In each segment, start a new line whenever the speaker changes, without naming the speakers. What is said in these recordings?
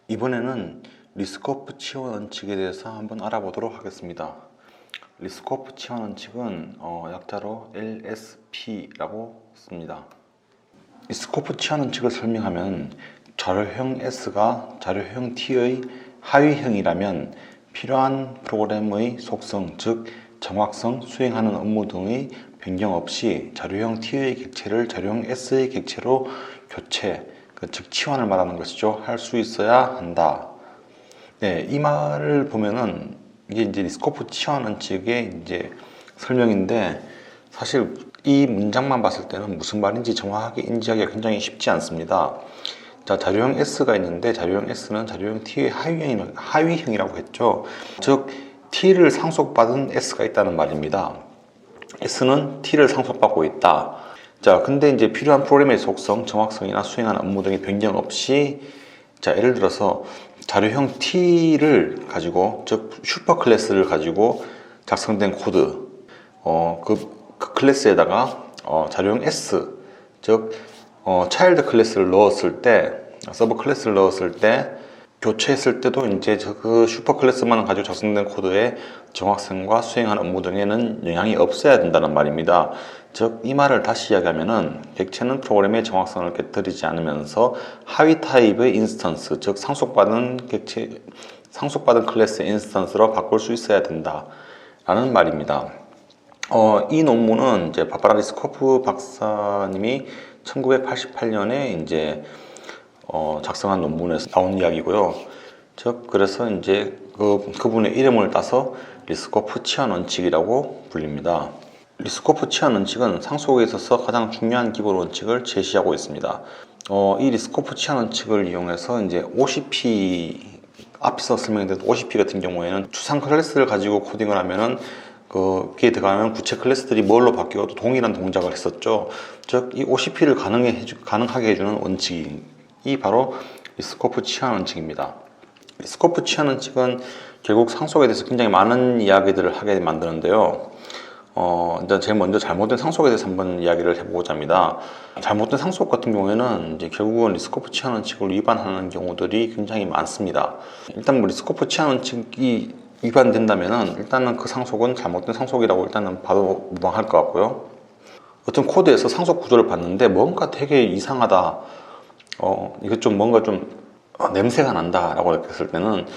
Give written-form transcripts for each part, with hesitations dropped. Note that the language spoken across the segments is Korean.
이번에는 리스코프 치환 원칙에 대해서 한번 알아보도록 하겠습니다. 리스코프 치환 원칙은 약자로 LSP라고 씁니다. 리스코프 치환 원칙을 설명하면 자료형 S가 자료형 T의 하위형이라면 필요한 프로그램의 속성, 즉 정확성, 수행하는 업무 등의 변경 없이 자료형 T의 객체를 자료형 S의 객체로 교체, 즉 치환을 말하는 것이죠. 할 수 있어야 한다. 네, 이 말을 보면은 이게 이제 리스코프 치환 원칙의 이제 설명인데, 사실 이 문장만 봤을 때는 무슨 말인지 정확하게 인지하기가 굉장히 쉽지 않습니다. 자, 자료형 S가 있는데 자료형 S는 자료형 T의 하위형이라고 했죠. 즉 T를 상속받은 S가 있다는 말입니다. S는 T를 상속받고 있다. 자, 근데 이제 필요한 프로그램의 속성, 정확성이나 수행하는 업무 등의 변경 없이, 자, 예를 들어서 자료형 T를 가지고, 즉 슈퍼 클래스를 가지고 작성된 코드, 그 클래스에다가 자료형 S, 즉 차일드 클래스를 넣었을 때, 서브 클래스를 넣었을 때, 교체했을 때도 이제 그 슈퍼 클래스만 가지고 작성된 코드의 정확성과 수행하는 업무 등에는 영향이 없어야 된다는 말입니다. 즉, 이 말을 다시 이야기하면은 객체는 프로그램의 정확성을 깨뜨리지 않으면서 하위 타입의 인스턴스, 즉 상속받은 클래스의 인스턴스로 바꿀 수 있어야 된다라는 말입니다. 이 논문은 이제 바바라 리스코프 박사님이 1988년에 이제 작성한 논문에서 나온 이야기고요. 즉, 그래서 이제 그분의 이름을 따서 리스코프 치환 원칙이라고 불립니다. 리스코프 치환 원칙은 상속에 있어서 가장 중요한 기본 원칙을 제시하고 있습니다. 이 리스코프 치환 원칙을 이용해서 이제 OCP, 앞서 설명드린 OCP 같은 경우에는 추상 클래스를 가지고 코딩을 하면은 거기에 들어가면 구체 클래스들이 뭘로 바뀌어도 동일한 동작을 했었죠. 즉, 이 OCP를 가능하게 해주는 원칙이 바로 리스코프 치환 원칙입니다. 리스코프 치환 원칙은 결국 상속에 대해서 굉장히 많은 이야기들을 하게 만드는데요. 일단 제일 먼저 잘못된 상속에 대해서 한번 이야기를 해보고자 합니다. 잘못된 상속 같은 경우에는 이제 결국은 리스코프 치환 원칙을 위반하는 경우들이 굉장히 많습니다. 일단 뭐 리스코프 치환 원칙이 위반된다면은 일단은 그 상속은 잘못된 상속이라고 일단은 봐도 무방할 것 같고요. 어떤 코드에서 상속 구조를 봤는데 뭔가 되게 이상하다, 이거 좀 뭔가 좀 냄새가 난다 라고 느꼈을 때는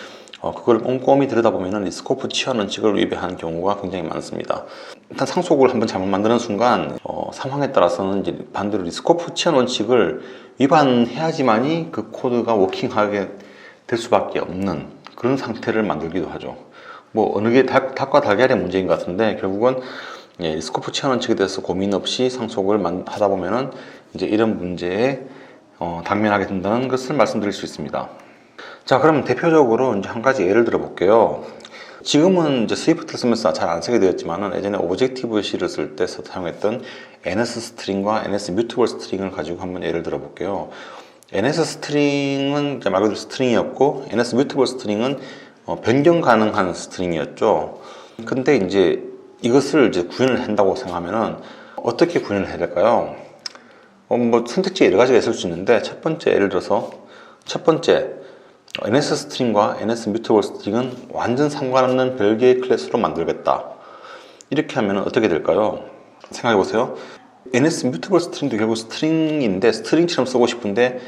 그걸 꼼꼼히 들여다보면 리스코프 치환 원칙을 위배하는 경우가 굉장히 많습니다. 일단 상속을 한번 잘못 만드는 순간 상황에 따라서는 이제 반대로 리스코프 치환 원칙을 위반해야지만이 그 코드가 워킹하게 될 수밖에 없는 그런 상태를 만들기도 하죠. 뭐 어느 게 닭과 달걀의 문제인 것 같은데, 결국은 리스코프 치환 원칙에 대해서 고민 없이 상속을 하다 보면은 이제 이런 문제에 당면하게 된다는 것을 말씀드릴 수 있습니다. 자, 그럼 대표적으로 이제 한 가지 예를 들어 볼게요. 지금은 이제 스위프트를 쓰면서 잘 안 쓰게 되었지만은 예전에 오브젝티브-C를 쓸 때 사용했던 NS 스트링과 NS 뮤트able 스트링을 가지고 한번 예를 들어 볼게요. NS 스트링은 말 그대로 스트링이었고, NS 뮤트able 스트링은 변경 가능한 스트링이었죠. 근데 이제 이것을 이제 구현을 한다고 생각하면은 어떻게 구현을 해야 될까요? 뭐 선택지 여러 가지가 있을 수 있는데, 첫 번째 예를 들어서 NS 스트링과 NS 뮤트able 스트링은 완전 상관없는 별개의 클래스로 만들겠다. 이렇게 하면 어떻게 될까요? 생각해 보세요. NS 뮤트able 스트링도 결국 스트링인데 스트링처럼 쓰고 싶은데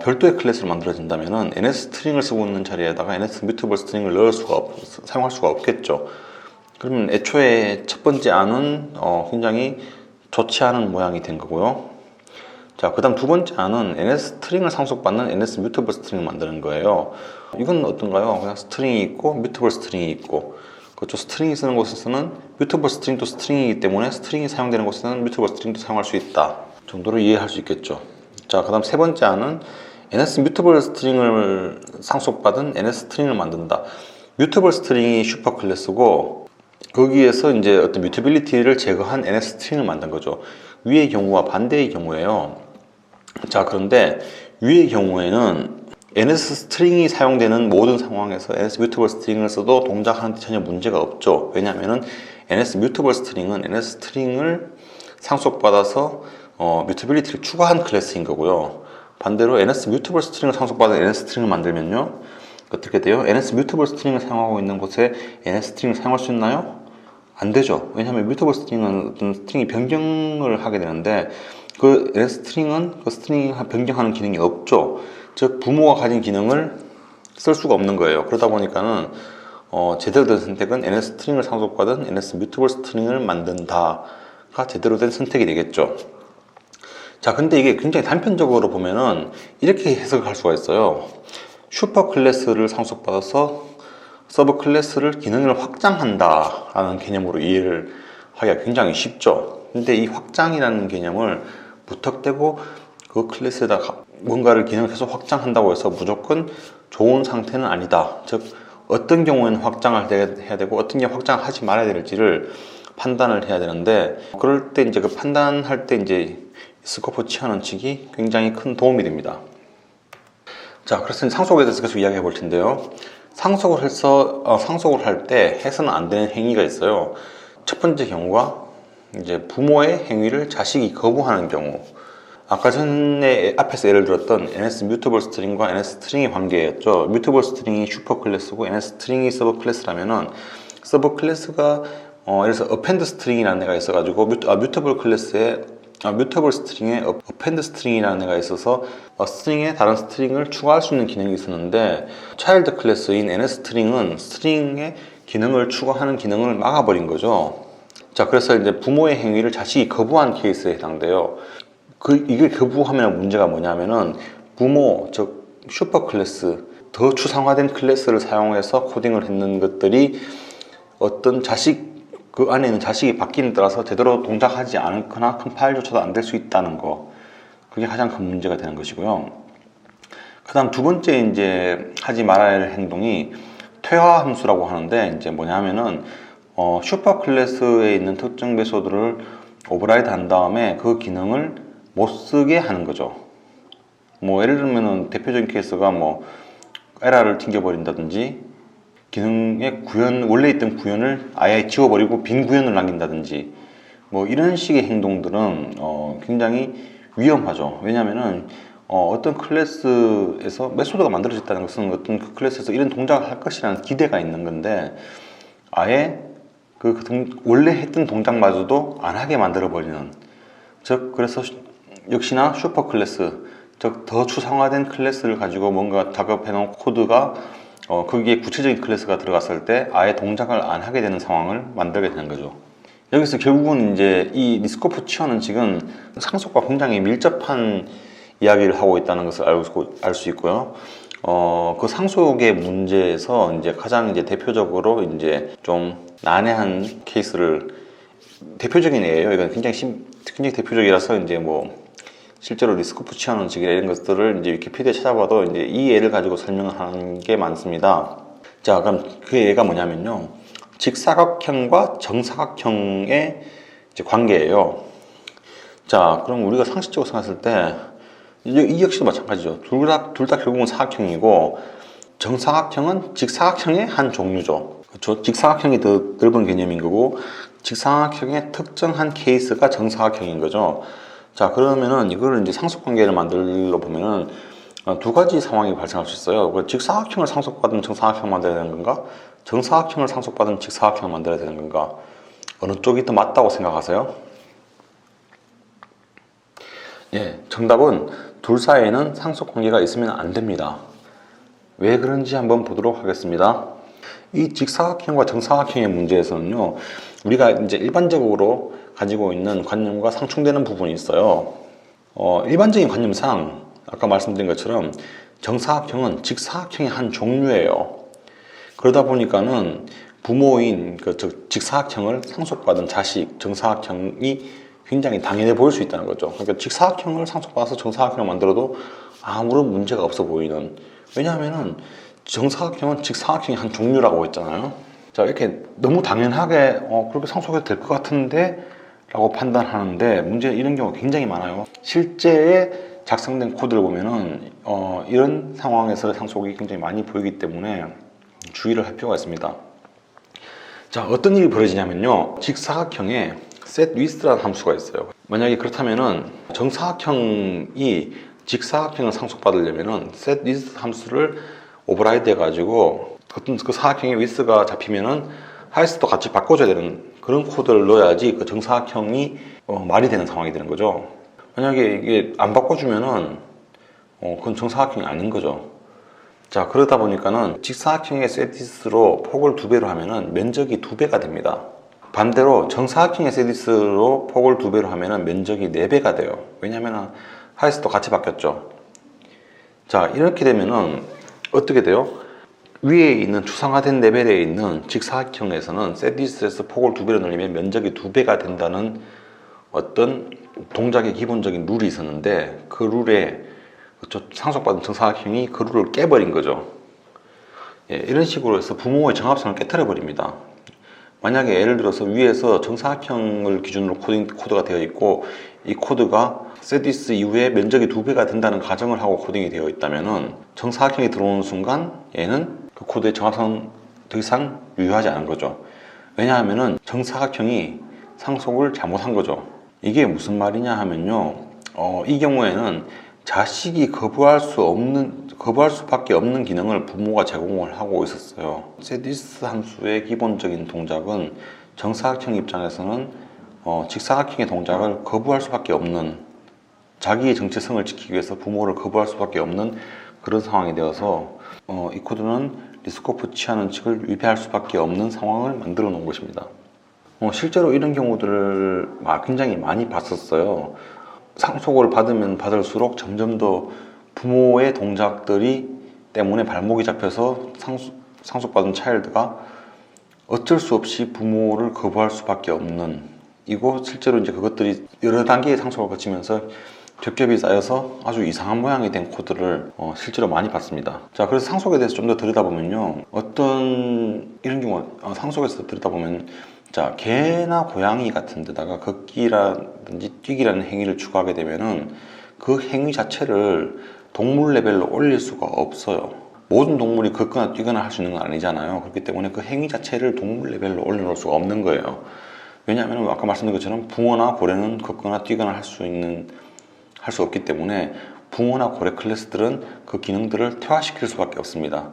별도의 클래스로 만들어진다면은 NS 스트링을 쓰고 있는 자리에다가 NS 뮤트able 스트링을 사용할 수가 없겠죠. 그러면 애초에 첫 번째 안은 굉장히 좋지 않은 모양이 된 거고요. 자, 그 다음 두 번째 안은 NS 스트링을 상속받는 NS 뮤터블 스트링을 만드는 거예요. 이건 어떤가요? 그냥 스트링이 있고 뮤터블 스트링이 있고, 그쪽 스트링이 쓰는 곳에서는 뮤터블 스트링도 스트링이기 때문에 스트링이 사용되는 곳에서는 뮤터블 스트링도 사용할 수 있다 정도로 이해할 수 있겠죠. 자, 그 다음 세 번째 안은 NS 뮤터블 스트링을 상속받은 NS 스트링을 만든다. 뮤터블 스트링이 슈퍼 클래스고, 거기에서 이제 어떤 뮤터빌리티를 제거한 NS 스트링을 만든 거죠. 위의 경우와 반대의 경우에요. 자, 그런데 위의 경우에는 NS 스트링이 사용되는 모든 상황에서 NS 뮤트able 스트링을 써도 동작하는데 전혀 문제가 없죠. 왜냐하면 NS 뮤트able 스트링은 NS 스트링을 상속받아서 뮤터빌리티를 추가한 클래스인 거고요. 반대로 NS 뮤터블 스트링을 상속받은 NS 스트링을 만들면요, 어떻게 돼요? NS 뮤터블 스트링을 사용하고 있는 곳에 NS 스트링을 사용할 수 있나요? 안 되죠. 왜냐하면 뮤터블 스트링은 어떤 스트링이 변경을 하게 되는데, 그 NS 스트링은 그 스트링 변경하는 기능이 없죠. 즉 부모가 가진 기능을 쓸 수가 없는 거예요. 그러다 보니까는 제대로 된 선택은 NS 스트링을 상속받은 NS 뮤터블 스트링을 만든다가 제대로 된 선택이 되겠죠. 자, 근데 이게 굉장히 단편적으로 보면은 이렇게 해석할 수가 있어요. 슈퍼 클래스를 상속받아서 서브 클래스를 기능을 확장한다 라는 개념으로 이해를 하기가 굉장히 쉽죠. 근데 이 확장이라는 개념을 무턱대고 그 클래스에다 뭔가를 기능을 계속 확장한다고 해서 무조건 좋은 상태는 아니다. 즉 어떤 경우에는 확장을 해야 되고 어떤 경우 확장을 하지 말아야 될지를 판단을 해야 되는데, 그럴 때 이제 그 판단할 때 이제 스코프 치환원칙이 굉장히 큰 도움이 됩니다. 자, 그래서 상속에 대해서 계속 이야기해 볼 텐데요. 상속을 할 때 해서는 안 되는 행위가 있어요. 첫 번째 경우가 이제 부모의 행위를 자식이 거부하는 경우. 아까 전에 앞에서 예를 들었던 NS 뮤터블 스트링과 NS 스트링의 관계였죠. 뮤터블 스트링이 슈퍼 클래스고 NS 스트링이 서브 클래스라면은, 서브 클래스가 예를 들어서 어펜드 스트링이라는 애가 있어가지고 뮤터블 스트링에 어펜드 스트링이라는 애가 있어서 스트링에 다른 스트링을 추가할 수 있는 기능이 있었는데, 차일드 클래스인 NS 스트링은 스트링에 기능을 추가하는 기능을 막아버린 거죠. 자, 그래서 이제 부모의 행위를 자식이 거부한 케이스에 해당돼요. 이게 거부하면 문제가 뭐냐면은, 부모, 즉 슈퍼 클래스, 더 추상화된 클래스를 사용해서 코딩을 했는 것들이 어떤 그 안에 있는 자식이 바뀌는 따라서 제대로 동작하지 않거나 컴파일조차도 안 될 수 있다는 거. 그게 가장 큰 문제가 되는 것이고요. 그 다음 두 번째 이제 하지 말아야 할 행동이 퇴화 함수라고 하는데, 이제 뭐냐면은 슈퍼 클래스에 있는 특정 메소드를 오버라이드 한 다음에 그 기능을 못 쓰게 하는 거죠. 뭐 예를 들면은 대표적인 케이스가 뭐 에러를 튕겨버린다든지, 기능의 원래 있던 구현을 아예 지워버리고 빈 구현을 남긴다든지, 뭐 이런 식의 행동들은 굉장히 위험하죠. 왜냐하면은 어떤 클래스에서 메소드가 만들어졌다는 것은 어떤 그 클래스에서 이런 동작을 할 것이라는 기대가 있는 건데, 아예 원래 했던 동작마저도 안 하게 만들어 버리는, 즉 그래서 역시나 슈퍼 클래스, 즉 더 추상화된 클래스를 가지고 뭔가 작업해 놓은 코드가 거기에 구체적인 클래스가 들어갔을 때 아예 동작을 안 하게 되는 상황을 만들게 되는 거죠. 여기서 결국은 이제 이 리스코프 치환원칙은 상속과 굉장히 밀접한 이야기를 하고 있다는 것을 알 수 있고요. 그 상속의 문제에서 이제 가장 이제 대표적으로 이제 좀 난해한 케이스를, 대표적인 예예요. 이건 굉장히 대표적이라서 이제 뭐 실제로 리스코프 치환원칙 이런 것들을 이제 위키피디아에 찾아봐도 이제 이 예를 가지고 설명을 하는 게 많습니다. 자, 그럼 그 예가 뭐냐면요, 직사각형과 정사각형의 이제 관계예요. 자, 그럼 우리가 상식적으로 생각했을 때 이 역시도 마찬가지죠. 둘 다 결국은 사각형이고, 정사각형은 직사각형의 한 종류죠. 그렇죠? 직사각형이 더 넓은 개념인 거고, 직사각형의 특정한 케이스가 정사각형인 거죠. 자, 그러면은 이거를 이제 상속 관계를 만들어 보면은 두 가지 상황이 발생할 수 있어요. 직사각형을 상속받은 정사각형 만들어야 되는 건가? 정사각형을 상속받은 직사각형을 만들어야 되는 건가? 어느 쪽이 더 맞다고 생각하세요? 예, 정답은 둘 사이에는 상속 관계가 있으면 안 됩니다. 왜 그런지 한번 보도록 하겠습니다. 이 직사각형과 정사각형의 문제에서는요, 우리가 이제 일반적으로 가지고 있는 관념과 상충되는 부분이 있어요. 일반적인 관념상 아까 말씀드린 것처럼 정사각형은 직사각형의 한 종류예요. 그러다 보니까는 부모인 즉 직사각형을 상속받은 자식, 정사각형이 굉장히 당연해 보일 수 있다는 거죠. 그러니까 직사각형을 상속받아서 정사각형을 만들어도 아무런 문제가 없어 보이는. 왜냐하면은 정사각형은 직사각형의 한 종류라고 했잖아요. 자, 이렇게 너무 당연하게 그렇게 상속해도 될 것 같은데 라고 판단하는데, 문제는 이런 경우가 굉장히 많아요. 실제에 작성된 코드를 보면은 이런 상황에서의 상속이 굉장히 많이 보이기 때문에 주의를 할 필요가 있습니다. 자, 어떤 일이 벌어지냐면요, 직사각형에 setWidth라는 함수가 있어요. 만약에 그렇다면은 정사각형이 직사각형을 상속받으려면은 set width 함수를 오버라이드 해가지고 어떤 그 사각형의 width가 잡히면은 하이스도 같이 바꿔줘야 되는 그런 코드를 넣어야지 그 정사각형이 말이 되는 상황이 되는 거죠. 만약에 이게 안 바꿔주면은 그건 정사각형이 아닌 거죠. 자, 그러다 보니까는 직사각형의 set width로 폭을 2배로 하면은 면적이 2배가 됩니다. 반대로 정사각형의 set width로 폭을 2배로 하면은 면적이 4배가 돼요. 왜냐면은 하이스도 같이 바뀌었죠. 자, 이렇게 되면은 어떻게 돼요? 위에 있는 추상화된 레벨에 있는 직사각형에서는 set width에서 폭을 2배로 늘리면 면적이 2배가 된다는 어떤 동작의 기본적인 룰이 있었는데 그 룰에 상속받은 정사각형이 그 룰을 깨버린 거죠. 예, 이런 식으로 해서 부모의 정합성을 깨뜨려 버립니다. 만약에 예를 들어서 위에서 정사각형을 기준으로 코드가 되어 있고 이 코드가 set width 이후에 면적이 2배가 된다는 가정을 하고 코딩이 되어 있다면은 정사각형이 들어오는 순간 얘는 그 코드의 정합성은 더 이상 유효하지 않은 거죠. 왜냐하면은 정사각형이 상속을 잘못한 거죠. 이게 무슨 말이냐 하면요, 이 경우에는 자식이 거부할 수밖에 없는 기능을 부모가 제공을 하고 있었어요. set width 함수의 기본적인 동작은 정사각형 입장에서는 직사각형의 동작을 거부할 수밖에 없는, 자기의 정체성을 지키기 위해서 부모를 거부할 수밖에 없는 그런 상황이 되어서 이 코드는 리스코프 취하는 측을 위배할 수밖에 없는 상황을 만들어 놓은 것입니다. 실제로 이런 경우들을 굉장히 많이 봤었어요. 상속을 받으면 받을수록 점점 더 부모의 동작들이 때문에 발목이 잡혀서 상속받은 차일드가 어쩔 수 없이 부모를 거부할 수밖에 없는, 이거 실제로 이제 그것들이 여러 단계의 상속을 거치면서 겹겹이 쌓여서 아주 이상한 모양이 된 코드를 실제로 많이 봤습니다. 자, 그래서 상속에 대해서 좀 더 들여다보면요, 어떤 이런 경우 상속에서 들여다보면, 자, 개나 고양이 같은 데다가 걷기라든지 뛰기라는 행위를 추가하게 되면은 그 행위 자체를 동물 레벨로 올릴 수가 없어요. 모든 동물이 걷거나 뛰거나 할 수 있는 건 아니잖아요. 그렇기 때문에 그 행위 자체를 동물 레벨로 올려놓을 수가 없는 거예요. 왜냐하면 아까 말씀드린 것처럼 붕어나 고래는 걷거나 뛰거나 할 수 없기 때문에 붕어나 고래 클래스들은 그 기능들을 퇴화시킬 수밖에 없습니다.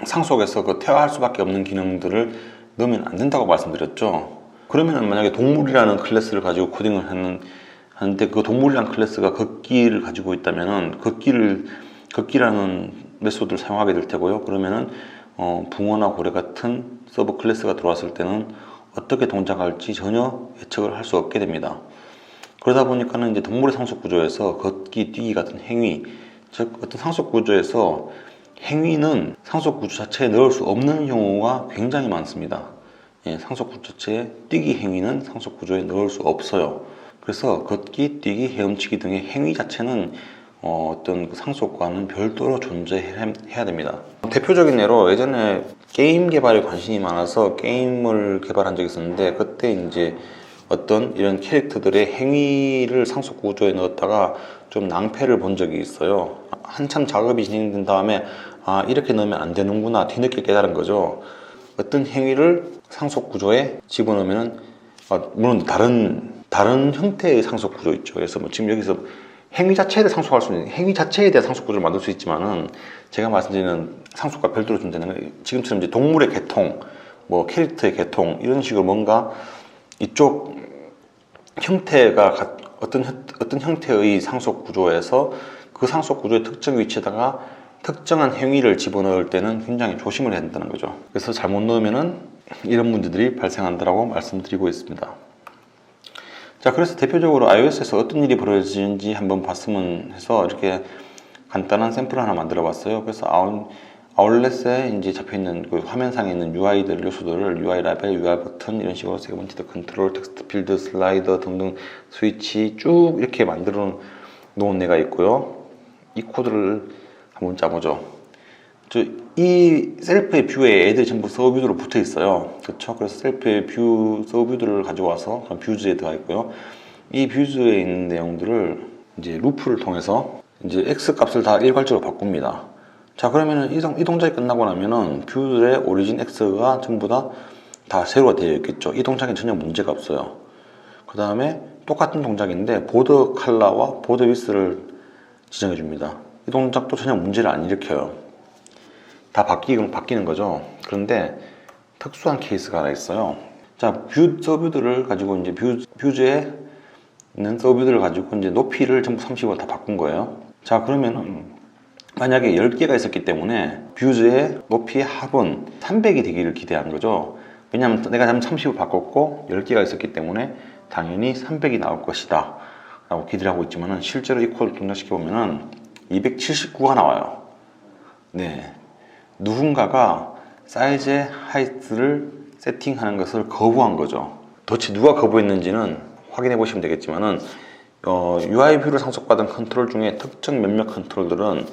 상속에서 그 퇴화할 수밖에 없는 기능들을 넣으면 안 된다고 말씀드렸죠. 그러면 만약에 동물이라는 클래스를 가지고 코딩을 하는데 그 동물이라는 클래스가 걷기를 가지고 있다면은 걷기라는 메소드를 사용하게 될 테고요. 그러면은 붕어나 고래 같은 서브 클래스가 들어왔을 때는 어떻게 동작할지 전혀 예측을 할 수 없게 됩니다. 그러다 보니까는 이제 동물의 상속 구조에서 걷기, 뛰기 같은 행위, 즉 어떤 상속 구조에서 행위는 상속 구조 자체에 넣을 수 없는 경우가 굉장히 많습니다. 예, 상속 구조 자체에 뛰기 행위는 상속 구조에 넣을 수 없어요. 그래서 걷기, 뛰기, 헤엄치기 등의 행위 자체는 어떤 상속과는 별도로 존재해야 됩니다. 대표적인 예로 예전에 게임 개발에 관심이 많아서 게임을 개발한 적이 있었는데 그때 이제 어떤 이런 캐릭터들의 행위를 상속 구조에 넣었다가 좀 낭패를 본 적이 있어요. 한참 작업이 진행된 다음에 이렇게 넣으면 안 되는구나 뒤늦게 깨달은 거죠. 어떤 행위를 상속 구조에 집어넣으면 물론 다른 형태의 상속 구조 있죠. 그래서 지금 여기서 행위 자체를 상속할 수 있는, 행위 자체에 대한 상속 구조를 만들 수 있지만은 제가 말씀드리는 상속과 별도로 존재하는 지금처럼 이제 동물의 계통, 뭐 캐릭터의 계통 이런 식으로 뭔가 이쪽 형태가 어떤 형태의 상속 구조에서 그 상속 구조의 특정 위치에다가 특정한 행위를 집어넣을 때는 굉장히 조심을 해야 된다는 거죠. 그래서 잘못 넣으면은 이런 문제들이 발생한다라고 말씀드리고 있습니다. 자, 그래서 대표적으로 iOS에서 어떤 일이 벌어지는지 한번 봤으면 해서 이렇게 간단한 샘플을 하나 만들어 봤어요. 그래서 아울렛에 이제 잡혀있는 그 화면상에 있는 UI들 요소들을 UI 라벨, UI 버튼 이런 식으로 세그먼티드 컨트롤, 텍스트 필드, 슬라이더 등등 스위치 쭉 이렇게 만들어 놓은 애가 있고요. 이 코드를 한번 짜보죠. 이 셀프의 뷰에 애들이 전부 서브뷰로 붙어 있어요. 그렇죠? 그래서 셀프의 뷰 서브뷰들을 가지고 와서 뷰즈에 들어가 있고요. 이 뷰즈에 있는 내용들을 이제 루프를 통해서 이제 x 값을 다 일괄적으로 바꿉니다. 자, 그러면은 이 동작이 끝나고 나면은 뷰들의 오리진 x가 전부 다 세로가 되어 있겠죠. 이 동작에 전혀 문제가 없어요. 그 다음에 똑같은 동작인데 보드 컬러와 보드 위스를 지정해 줍니다. 이 동작도 전혀 문제를 안 일으켜요. 다 바뀌는 거죠. 그런데 특수한 케이스가 하나 있어요. 자, 뷰 서뷰들을 가지고 이제 뷰즈에 있는 서뷰들을 가지고 이제 높이를 전부 30으로 다 바꾼 거예요. 자, 그러면은 만약에 10개가 있었기 때문에 뷰즈의 높이의 합은 300이 되기를 기대한 거죠. 왜냐하면 내가 30으로 바꿨고 10개가 있었기 때문에 당연히 300이 나올 것이다 라고 기대를 하고 있지만은 실제로 이 코드를 동작시켜 보면은 279가 나와요. 네, 누군가가 사이즈의 하이트를 세팅하는 것을 거부한 거죠. 도대체 누가 거부했는지는 확인해 보시면 되겠지만은 UI 뷰를 상속받은 컨트롤 중에 특정 몇몇 컨트롤들은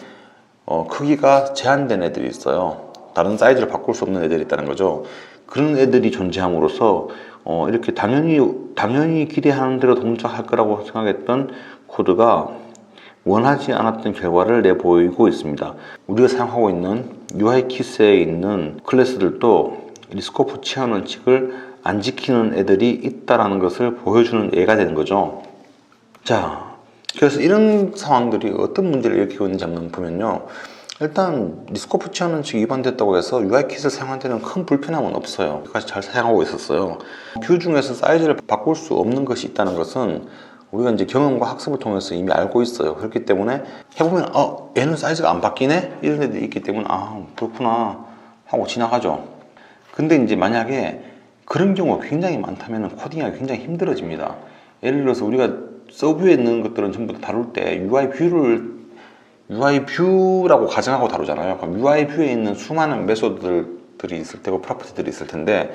크기가 제한된 애들이 있어요. 다른 사이즈를 바꿀 수 없는 애들이 있다는 거죠. 그런 애들이 존재함으로써 이렇게 당연히 기대하는 대로 동작할 거라고 생각했던 코드가 원하지 않았던 결과를 내보이고 있습니다. 우리가 사용하고 있는 UI 키스에 있는 클래스들도 리스코프 치안 원칙을 안 지키는 애들이 있다라는 것을 보여주는 예가 되는 거죠. 자, 그래서 이런 상황들이 어떤 문제를 일으키고 있는지 한번 보면요. 일단 리스코프 치안 원칙이 위반됐다고 해서 UI 킷을 사용할 때는 큰 불편함은 없어요. 여기까지 잘 사용하고 있었어요. 뷰 중에서 사이즈를 바꿀 수 없는 것이 있다는 것은 우리가 이제 경험과 학습을 통해서 이미 알고 있어요. 그렇기 때문에 해보면 얘는 사이즈가 안 바뀌네? 이런 애들이 있기 때문에 그렇구나 하고 지나가죠. 근데 이제 만약에 그런 경우가 굉장히 많다면 코딩하기 굉장히 힘들어집니다. 예를 들어서 우리가 서뷰에 있는 것들은 전부 다 다룰 때 UI 뷰라고 가정하고 다루잖아요. 그럼 UI 뷰에 있는 수많은 메소드들이 있을 테고 프로퍼티들이 있을 텐데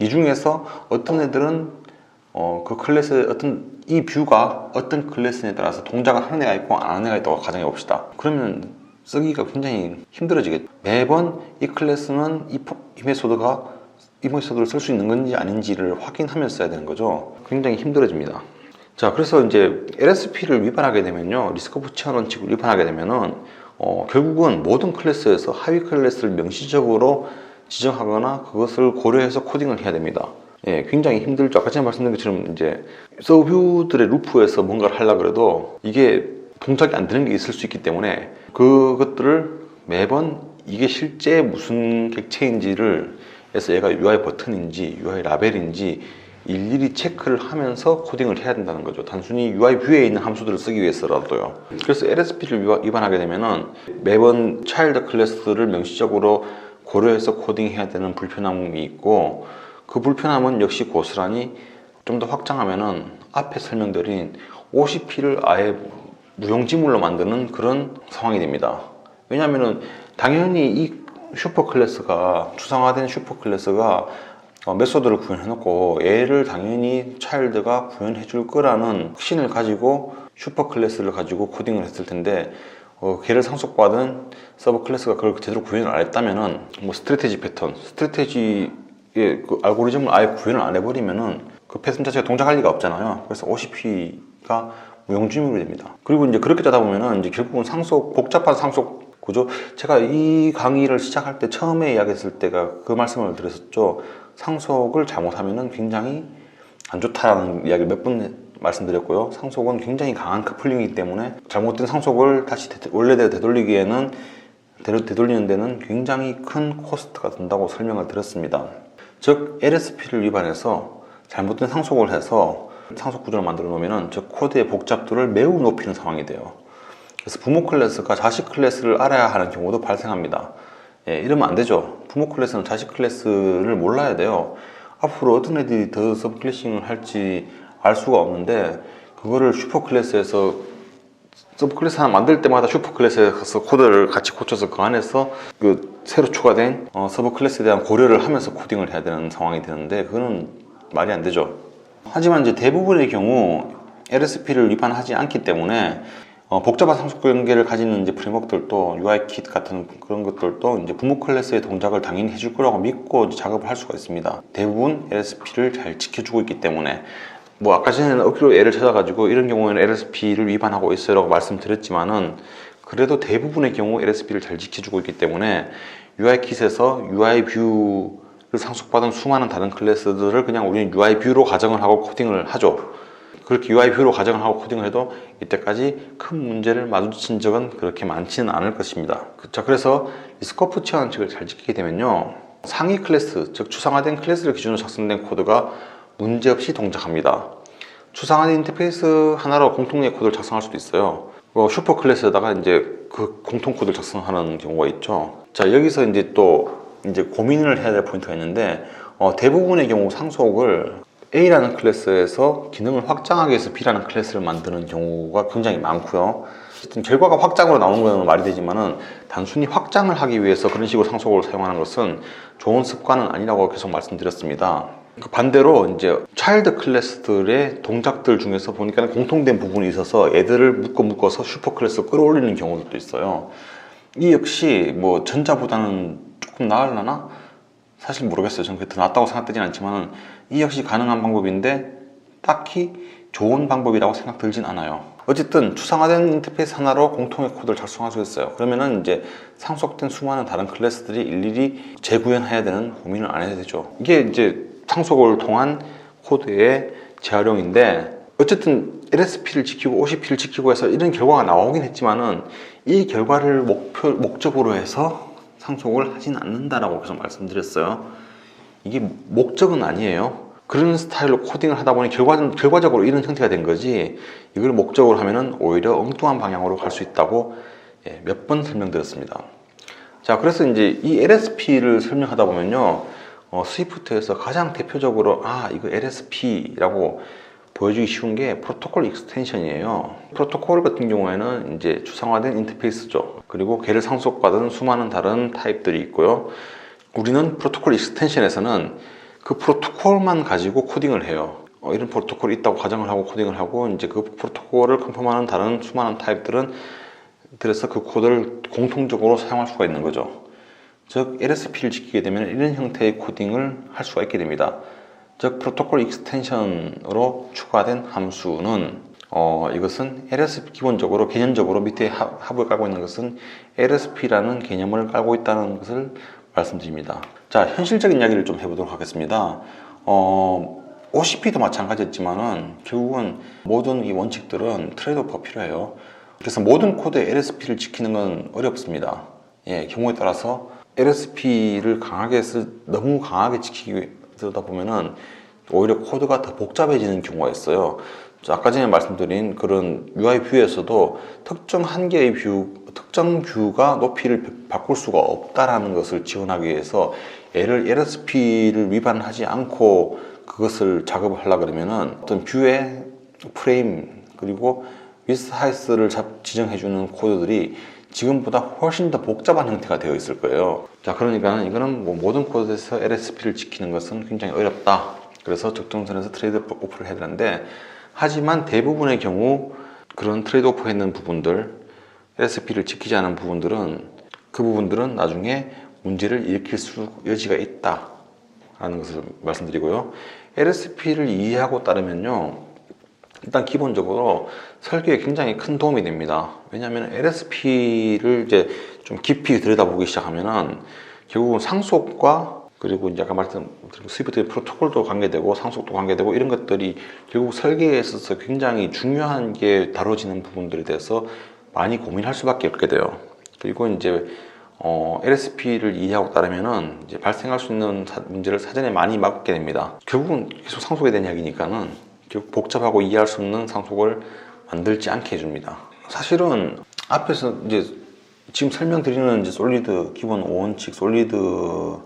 이 중에서 어떤 애들은 그 클래스의 이 뷰가 어떤 클래스에 따라서 동작을 하는 애가 있고 안 하는 애가 있다고 가정해 봅시다. 그러면 쓰기가 굉장히 힘들어지겠죠. 매번 이 클래스는 이 메소드를 쓸 수 있는 건지 아닌지를 확인하면서 써야 되는 거죠. 굉장히 힘들어집니다. 자, 그래서 이제 LSP를 위반하게 되면요, 리스코프 치안 원칙을 위반하게 되면은 결국은 모든 클래스에서 하위 클래스를 명시적으로 지정하거나 그것을 고려해서 코딩을 해야 됩니다. 예, 굉장히 힘들죠. 아까 전에 말씀드린 것처럼 이제 서뷰들의 루프에서 뭔가를 하려고 해도 이게 동작이 안 되는 게 있을 수 있기 때문에 그것들을 매번 이게 실제 무슨 객체인지를 해서 얘가 UI 버튼인지 UI 라벨인지 일일이 체크를 하면서 코딩을 해야 된다는 거죠. 단순히 UI 뷰에 있는 함수들을 쓰기 위해서라도요. 그래서 LSP를 위반하게 되면은 매번 차일드 클래스를 명시적으로 고려해서 코딩해야 되는 불편함이 있고, 그 불편함은 역시 고스란히 좀 더 확장하면은 앞에 설명드린 OCP를 아예 무용지물로 만드는 그런 상황이 됩니다. 왜냐하면은 당연히 이 추상화된 슈퍼 클래스가 메소드를 구현해놓고 얘를 당연히 차일드가 구현해 줄 거라는 확신을 가지고 슈퍼 클래스를 가지고 코딩을 했을 텐데 걔를 상속받은 서버 클래스가 그걸 제대로 구현을 안 했다면은 뭐 스트래테지의 그 알고리즘을 아예 구현을 안 해버리면은 그 패턴 자체가 동작할 리가 없잖아요. 그래서 OCP가 무용지물이 됩니다. 그리고 이제 그렇게 되다 보면은 이제 결국은 복잡한 상속 구조. 제가 이 강의를 시작할 때 처음에 이야기했을 때가 그 말씀을 드렸었죠. 상속을 잘못하면은 굉장히 안 좋다라는 이야기를 몇 번 말씀드렸고요. 상속은 굉장히 강한 커플링이기 때문에 잘못된 상속을 다시 원래대로 되돌리는 데는 굉장히 큰 코스트가 든다고 설명을 드렸습니다. 즉 LSP를 위반해서 잘못된 상속을 해서 상속 구조를 만들어 놓으면은 저 코드의 복잡도를 매우 높이는 상황이 돼요. 그래서 부모 클래스가 자식 클래스를 알아야 하는 경우도 발생합니다. 예, 이러면 안 되죠. 부모 클래스는 자식 클래스를 몰라야 돼요. 앞으로 어떤 애들이 더 서브클래싱을 할지 알 수가 없는데 그거를 슈퍼 클래스에서 서브클래스 하나 만들 때마다 슈퍼 클래스에서 코드를 같이 고쳐서 그 안에서 그 새로 추가된 서브 클래스에 대한 고려를 하면서 코딩을 해야 되는 상황이 되는데 그거는 말이 안 되죠. 하지만 이제 대부분의 경우 LSP를 위반하지 않기 때문에 복잡한 상속 관계를 가지는 이제 프레임워크들도 UIKit 같은 그런 것들도 이제 부모 클래스의 동작을 당연히 해줄 거라고 믿고 이제 작업을 할 수가 있습니다. 대부분 LSP를 잘 지켜주고 있기 때문에 뭐 아까 전에는 억지로 예를 찾아가지고 이런 경우에는 LSP를 위반하고 있어요 라고 말씀드렸지만은 그래도 대부분의 경우 LSP를 잘 지켜주고 있기 때문에 UIKit에서 UI 뷰를 상속받은 수많은 다른 클래스들을 그냥 우리는 UI 뷰로 가정을 하고 코딩을 하죠. 그렇게 UI 뷰로 가정을 하고 코딩을 해도 이때까지 큰 문제를 마주친 적은 그렇게 많지는 않을 것입니다. 자, 그래서 이 스코프 체원칙을 잘 지키게 되면요, 상위 클래스, 즉 추상화된 클래스를 기준으로 작성된 코드가 문제없이 동작합니다. 추상화된 인터페이스 하나로 공통의 코드를 작성할 수도 있어요. 슈퍼 클래스에다가 이제 그 공통 코드를 작성하는 경우가 있죠. 자, 여기서 이제 또 고민을 해야 될 포인트가 있는데, 대부분의 경우 상속을 A라는 클래스에서 기능을 확장하기 위해서 B라는 클래스를 만드는 경우가 굉장히 많고요. 결과가 확장으로 나오는 것은 말이 되지만은 단순히 확장을 하기 위해서 그런 식으로 상속을 사용하는 것은 좋은 습관은 아니라고 계속 말씀드렸습니다. 반대로 이제 차일드 클래스들의 동작들 중에서 보니까 공통된 부분이 있어서 애들을 묶어서 슈퍼 클래스로 끌어올리는 경우도 있어요. 이 역시 뭐 전자보다는 조금 나으려나? 사실 모르겠어요. 저는 그게 더 낫다고 생각되진 않지만 이 역시 가능한 방법인데 딱히 좋은 방법이라고 생각 들진 않아요. 어쨌든 추상화된 인터페이스 하나로 공통의 코드를 작성할 수 있어요. 그러면은 이제 상속된 수많은 다른 클래스들이 일일이 재구현해야 되는 고민을 안 해야 되죠. 이게 이제 상속을 통한 코드의 재활용인데, 어쨌든 LSP를 지키고 OCP를 지키고 해서 이런 결과가 나오긴 했지만은 이 결과를 목적으로 해서 상속을 하진 않는다라고 계속 말씀드렸어요. 이게 목적은 아니에요. 그런 스타일로 코딩을 하다 보니 결과적으로 이런 형태가 된 거지, 이걸 목적으로 하면은 오히려 엉뚱한 방향으로 갈 수 있다고 몇 번 설명드렸습니다. 자, 그래서 이제 이 LSP를 설명하다 보면요, 스위프트에서 가장 대표적으로 이거 LSP라고 보여주기 쉬운 게 프로토콜 익스텐션이에요. 프로토콜 같은 경우에는 이제 추상화된 인터페이스죠. 그리고 걔를 상속받은 수많은 다른 타입들이 있고요. 우리는 프로토콜 익스텐션에서는 그 프로토콜만 가지고 코딩을 해요. 이런 프로토콜이 있다고 가정을 하고 코딩을 하고, 이제 그 프로토콜을 컨펌하는 다른 수많은 타입들은 그래서 그 코드를 공통적으로 사용할 수가 있는 거죠. 즉 LSP를 지키게 되면 이런 형태의 코딩을 할 수가 있게 됩니다. 즉 프로토콜 익스텐션으로 추가된 함수는 이것은 LSP, 기본적으로 개념적으로 밑에 합을 깔고 있는 것은 LSP라는 개념을 깔고 있다는 것을 말씀드립니다. 자, 현실적인 이야기를 좀 해보도록 하겠습니다. OCP도 마찬가지였지만은 결국은 모든 이 원칙들은 트레이드오프가 필요해요. 그래서 모든 코드에 LSP를 지키는 건 어렵습니다. 경우에 따라서 LSP를 너무 강하게 지키다 보면은 오히려 코드가 더 복잡해지는 경우가 있어요. 아까 전에 말씀드린 그런 UI 뷰에서도 특정 특정 뷰가 높이를 바꿀 수가 없다라는 것을 지원하기 위해서 LSP를 위반하지 않고 그것을 작업을 하려고 그러면은 어떤 뷰의 프레임 그리고 위스 하이스를 지정해주는 코드들이 지금보다 훨씬 더 복잡한 형태가 되어 있을 거예요. 자, 그러니까 이거는 뭐 모든 코드에서 LSP를 지키는 것은 굉장히 어렵다. 그래서 적정선에서 트레이드 오프를 해야 되는데, 하지만 대부분의 경우 그런 트레이드 오프 했는 부분들, LSP를 지키지 않은 부분들은 그 부분들은 나중에 문제를 일으킬 여지가 있다 라는 것을 말씀드리고요. LSP를 이해하고 따르면요, 일단 기본적으로 설계에 굉장히 큰 도움이 됩니다. 왜냐하면 LSP를 이제 좀 깊이 들여다보기 시작하면은 결국은 상속과, 그리고 이제 아까 말씀드린 스위프트의 프로토콜도 관계되고 상속도 관계되고, 이런 것들이 결국 설계에 있어서 굉장히 중요한 게 다뤄지는 부분들에 대해서 많이 고민할 수밖에 없게 돼요. 그리고 이제 LSP를 이해하고 따르면은 이제 발생할 수 있는 문제를 사전에 많이 막게 됩니다. 결국은 계속 상속에 대한 이야기니까는 결국 복잡하고 이해할 수 없는 상속을 만들지 않게 해줍니다. 사실은 앞에서 이제 지금 설명드리는 이제 솔리드 기본 5원칙 솔리드에서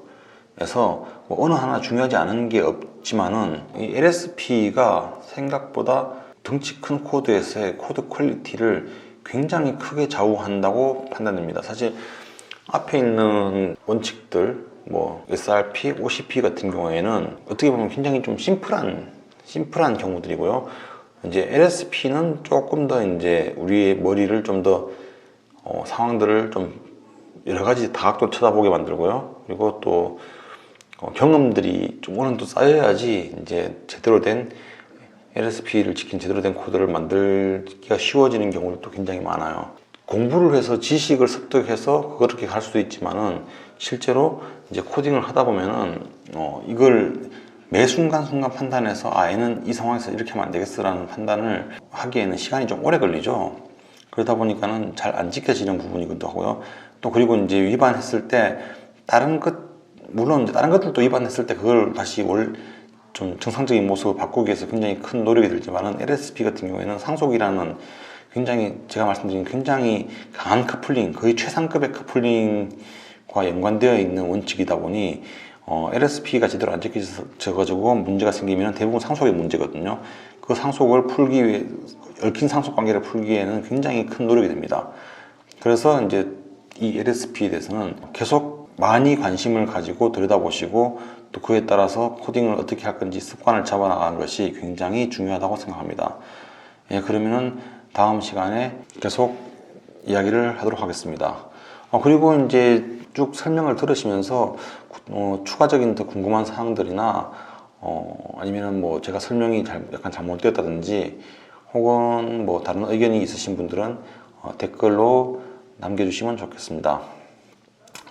뭐 어느 하나 중요하지 않은 게 없지만은 이 LSP가 생각보다 덩치 큰 코드에서의 코드 퀄리티를 굉장히 크게 좌우한다고 판단됩니다. 사실 앞에 있는 원칙들 뭐 SRP, OCP 같은 경우에는 어떻게 보면 굉장히 좀 심플한 경우들이고요. 이제 LSP는 조금 더 이제 우리의 머리를 좀 더 상황들을 좀 여러 가지 다각도로 쳐다보게 만들고요. 그리고 또 경험들이 좀 어느 정도 쌓여야지 이제 제대로 된 LSP를 지킨 제대로 된 코드를 만들기가 쉬워지는 경우도 굉장히 많아요. 공부를 해서 지식을 습득해서 그렇게 갈 수도 있지만은 실제로 이제 코딩을 하다 보면은 이걸 매 순간순간 판단해서 아 얘는 이 상황에서 이렇게 하면 안 되겠어라는 판단을 하기에는 시간이 좀 오래 걸리죠. 그러다 보니까는 잘 안 지켜지는 부분이기도 하고요. 또 그리고 이제 위반했을 때 다른 것 물론 이제 다른 것들도 위반했을 때 그걸 다시 좀 정상적인 모습을 바꾸기 위해서 굉장히 큰 노력이 들지만은 LSP 같은 경우에는 상속이라는 굉장히 제가 말씀드린 굉장히 강한 커플링, 거의 최상급의 커플링과 연관되어 있는 원칙이다 보니 LSP가 제대로 안 지켜져가지고 문제가 생기면 대부분 상속의 문제거든요. 그 상속을 풀기 위해 얽힌 상속 관계를 풀기에는 굉장히 큰 노력이 됩니다. 그래서 이제 이 LSP에 대해서는 계속 많이 관심을 가지고 들여다보시고 또 그에 따라서 코딩을 어떻게 할 건지 습관을 잡아나가는 것이 굉장히 중요하다고 생각합니다. 예, 그러면은 다음 시간에 계속 이야기를 하도록 하겠습니다. 그리고 이제 쭉 설명을 들으시면서 추가적인 더 궁금한 사항들이나 아니면은 뭐 제가 설명이 약간 잘못되었다든지 혹은 뭐 다른 의견이 있으신 분들은 댓글로 남겨주시면 좋겠습니다.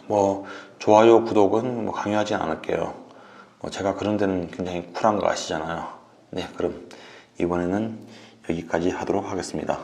뭐 좋아요, 구독은 뭐 강요하진 않을게요. 제가 그런 데는 굉장히 쿨한 거 아시잖아요. 네, 그럼 이번에는 여기까지 하도록 하겠습니다.